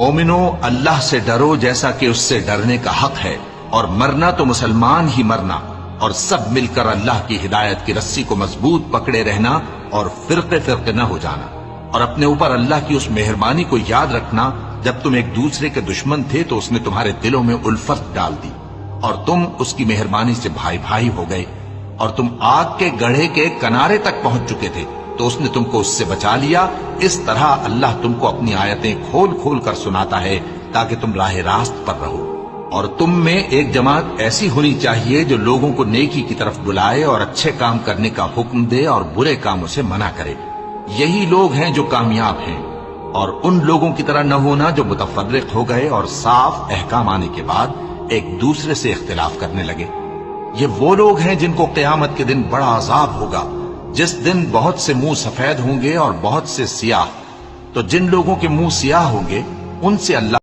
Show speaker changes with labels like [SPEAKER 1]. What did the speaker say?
[SPEAKER 1] مومنو اللہ سے ڈرو جیسا کہ اس سے ڈرنے کا حق ہے، اور مرنا تو مسلمان ہی مرنا، اور سب مل کر اللہ کی ہدایت کی رسی کو مضبوط پکڑے رہنا اور فرقے فرقے نہ ہو جانا، اور اپنے اوپر اللہ کی اس مہربانی کو یاد رکھنا جب تم ایک دوسرے کے دشمن تھے تو اس نے تمہارے دلوں میں الفت ڈال دی اور تم اس کی مہربانی سے بھائی بھائی ہو گئے، اور تم آگ کے گڑھے کے کنارے تک پہنچ چکے تھے تو اس نے تم کو اس سے بچا لیا۔ اس طرح اللہ تم کو اپنی آیتیں کھول کھول کر سناتا ہے تاکہ تم راہ راست پر رہو۔ اور تم میں ایک جماعت ایسی ہونی چاہیے جو لوگوں کو نیکی کی طرف بلائے اور اچھے کام کرنے کا حکم دے اور برے کاموں سے منع کرے، یہی لوگ ہیں جو کامیاب ہیں۔ اور ان لوگوں کی طرح نہ ہونا جو متفرق ہو گئے اور صاف احکام آنے کے بعد ایک دوسرے سے اختلاف کرنے لگے۔ یہ وہ لوگ ہیں جن کو قیامت کے دن بڑا عذاب ہوگا، جس دن بہت سے منہ سفید ہوں گے اور بہت سے سیاہ، تو جن لوگوں کے منہ سیاہ ہوں گے ان سے اللہ